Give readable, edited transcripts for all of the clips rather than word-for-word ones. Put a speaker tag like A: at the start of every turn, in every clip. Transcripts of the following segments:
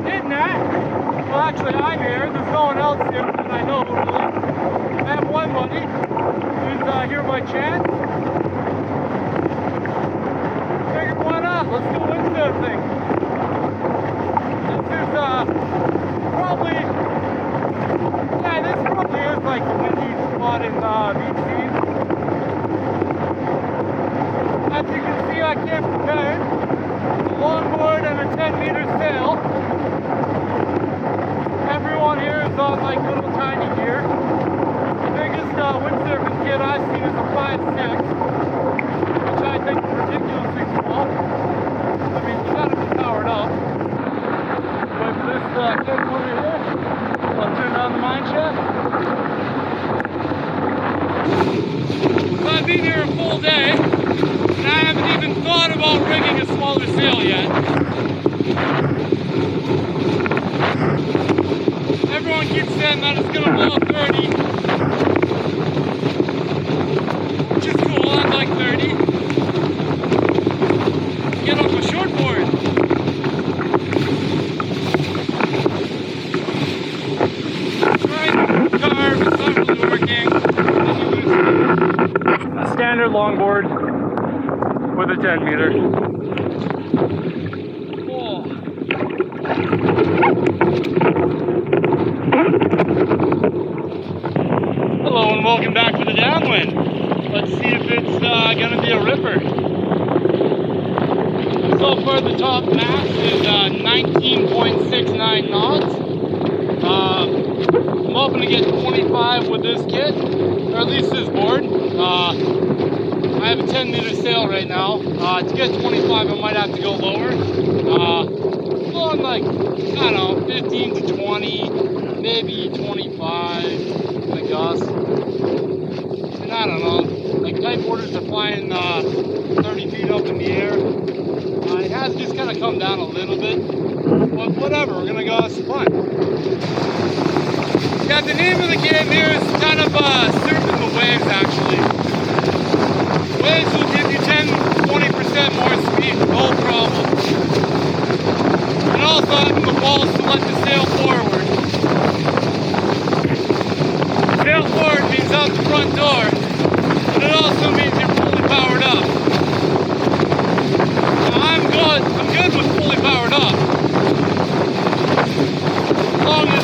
A: Nit Nat. Well, actually, I'm here. There's no one else here that I know, really. I have one buddy who's here by chance. Figured, why not? Let's go windsurfing. This is probably, yeah, this probably is like the windiest spot in BC. As you can see, I came prepared. A longboard and a 10-meter sail. Everyone here is on like little tiny gear. The biggest windsurfing kit I've seen is a 5'6", which I think is ridiculously small. I mean, you gotta be powered up. But for this kit over here, I'll turn on the mine shaft. So I've been here a full day, and I haven't even thought about rigging a smaller sail yet. Everyone keeps saying that it's going to blow 30, which is cool. I like 30. Get off a shortboard. Right, carb, it's not really working. A standard longboard with a 10-meter. Oh. Hello and welcome back to the Downwind. Let's see if it's going to be a ripper. So far the top max is 19.69 knots. I'm hoping to get 25 with this kit, or at least this board. I have a 10-meter sail right now. To get 25 I might have to go lower. Going like, I don't know, 15 to 20, maybe 25, I guess. And I don't know, like kiteboarders are flying 30 feet up in the air. It has just kind of come down a little bit, but whatever, we're gonna go have some fun. Yeah, the name of the game here is kind of surfing the waves actually. Waves will give you 10-20% more speed, no problem. And also having the balls to let the sail forward. Sail forward means out the front door, but it also means you're fully powered up. Now I'm good with fully powered up. As long as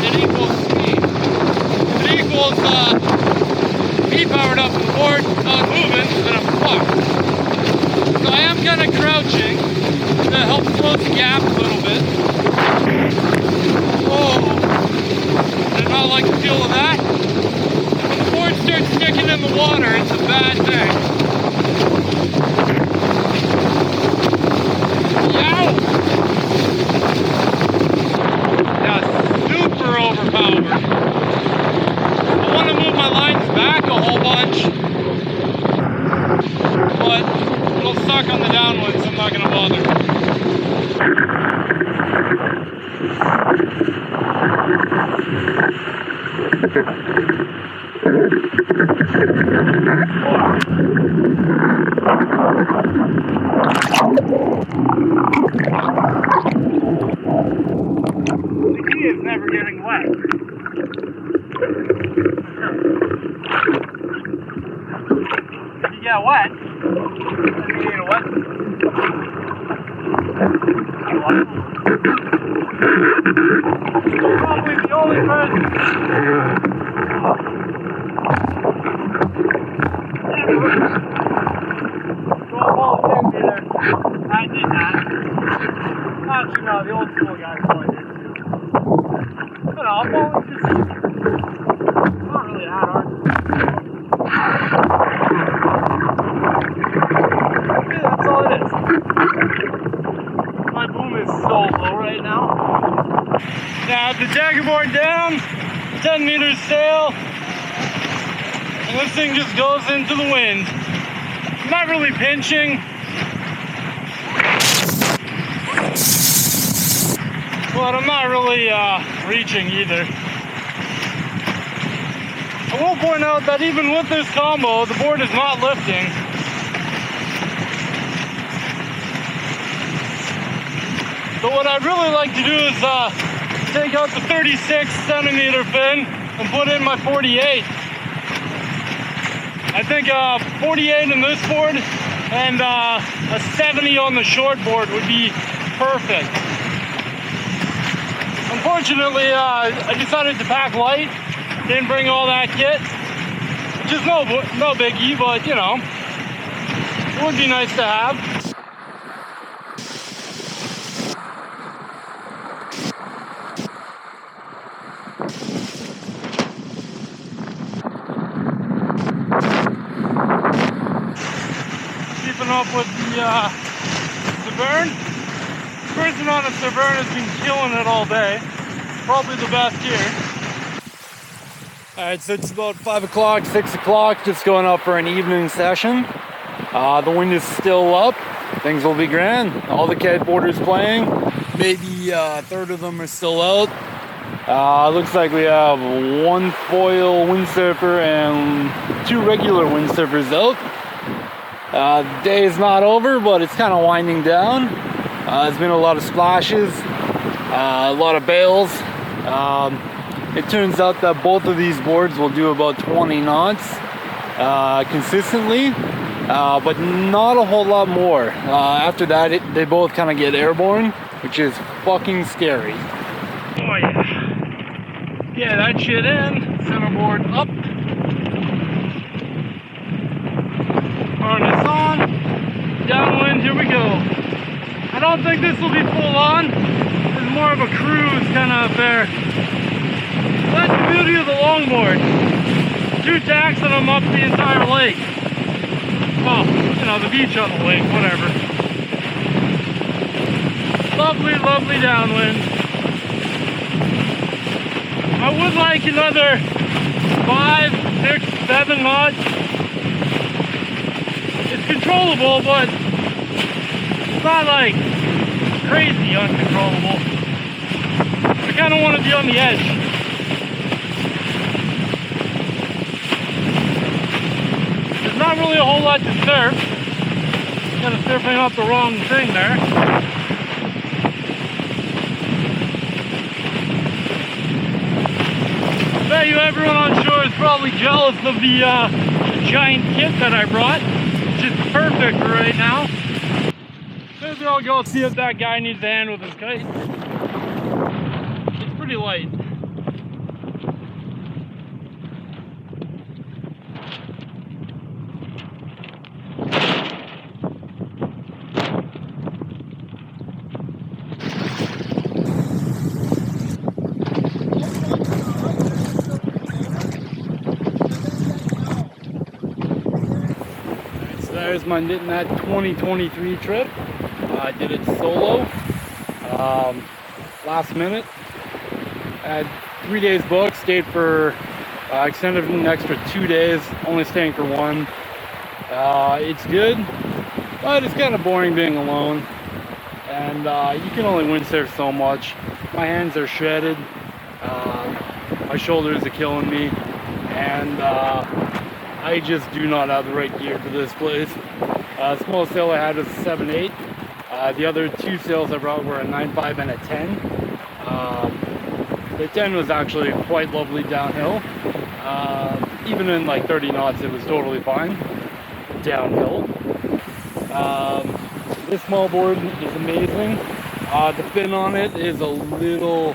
A: it equals speed. If it equals me powered up and the board not moving, then I'm fucked. So I am kind of crouching to help close the gap a little bit. Oh, did not like the feel of that. When the board starts sticking in the water, it's a bad thing. Yow! Yeah, super overpowered. I want to move my lines back a whole bunch, but it'll suck on the downwind, so I'm not going to bother. The key is never getting wet. If you get wet, then you need a wet. Probably the only person. I did that. Actually, no, the old school guys probably did too. I don't know, I'm only just not really that hard. Yeah, that's all it is. My boom is so low right now. Now, the Jagger board down, 10 meters sail, and this thing just goes into the wind. I'm not really pinching, but I'm not really reaching either. I will point out that even with this combo, the board is not lifting. So what I'd really like to do is take out the 36 centimeter fin and put in my 48. I think 48 in this board and a 70 on the short board would be perfect. Unfortunately, I decided to pack light, didn't bring all that kit, which is no biggie, but you know, it would be nice to have. Keeping up with the Severn. The person on the Severn has been killing it all day. Probably the best here. Alright, so it's about 5 o'clock, 6 o'clock, just going up for an evening session. The wind is still up. Things will be grand. All the kiteboarders playing. Maybe a third of them are still out. Looks like we have one foil windsurfer and 2 regular windsurfers out. The day is not over, but it's kind of winding down. There's been a lot of splashes, a lot of bails. It turns out that both of these boards will do about 20 knots consistently, but not a whole lot more. After that, they both kind of get airborne, which is fucking scary. Oh yeah. Yeah, that shit in. Centerboard up. Harness on. Downwind, here we go. I don't think this will be full on. It's more of a cruise kind of affair. That's the beauty of the longboard. 2 tacks and I'm up the entire lake. Well, you know, the beach on the lake, whatever. Lovely, lovely downwind. I would like another 5, 6, 7 knots. It's controllable, but it's not like crazy uncontrollable. I kind of want to be on the edge. There's not really a whole lot to surf. Kind of surfing up the wrong thing there. I bet you everyone on shore is probably jealous of the giant kit that I brought, which is perfect for right now. Maybe I'll go see if that guy needs a hand with his kite. It's pretty light. There's my Nit Nat 2023 trip. I did it solo, last minute. I had 3 days booked, stayed for, extended an extra 2 days, only staying for 1. It's good, but it's kind of boring being alone. And you can only windsurf so much. My hands are shredded, my shoulders are killing me, and I just do not have the right gear for this place. The smallest sail I had was a 7/8. The other 2 sails I brought were a 9.5 and a 10. The 10 was actually quite lovely downhill. Even in like 30 knots, it was totally fine downhill. This small board is amazing. The fin on it is a little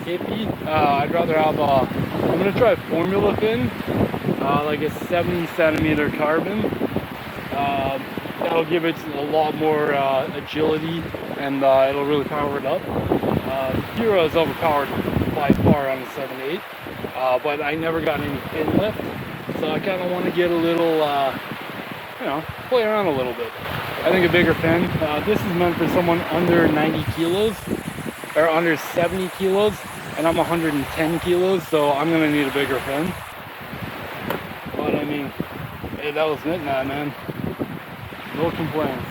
A: iffy. I'd rather have a, I'm gonna try a formula fin. Like a 70 centimeter carbon. That'll give it a lot more agility, and it'll really power it up. Hero is overpowered by far on the 7/8, but I never got any fin lift, so I kind of want to get a little, you know, play around a little bit. I think a bigger fin. This is meant for someone under 90 kilos, or under 70 kilos, and I'm 110 kilos, so I'm gonna need a bigger fin. But I mean, hey, that was Nit Nat, man. No complaints.